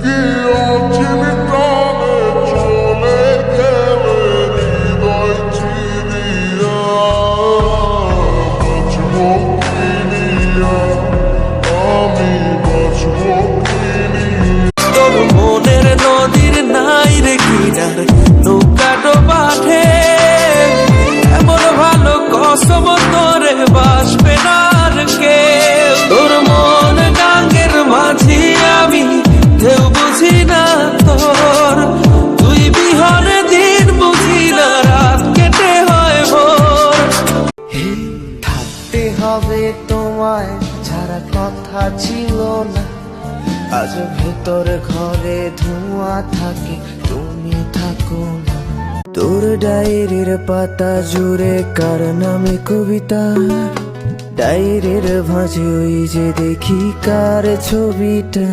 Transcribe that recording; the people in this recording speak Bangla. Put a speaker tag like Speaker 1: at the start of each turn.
Speaker 1: কি অচিন প্রাণে চলে গেলে হৃদয় চিরিয়া, বাঁচবো কি নিয়া, আমি বাঁচবো কি নিয়া।
Speaker 2: তোর মনের নদীর নাই রে কিনার নৌকা ডোবাঠে, এমন ভালো কসম তোরে বাসবে না আর কেউ। তোর মন গাঙ্গের মাঝি আমি কেউ বুঝি না তোর, তুই বিহনে দিন বুঝি না রাত কেটে হয় ভোর।
Speaker 3: থাকতে হবে তোমায় ছাড়া কথা ছিল না, আজ ভেতর ঘরে ধোঁয়া থাকে তুমি থাকো না। তোর ডায়েরির পাতা জুড়ে কার নামে কবিতা, ডায়েরির ভাঁজে ওই যে দেখি কার ছবিটা।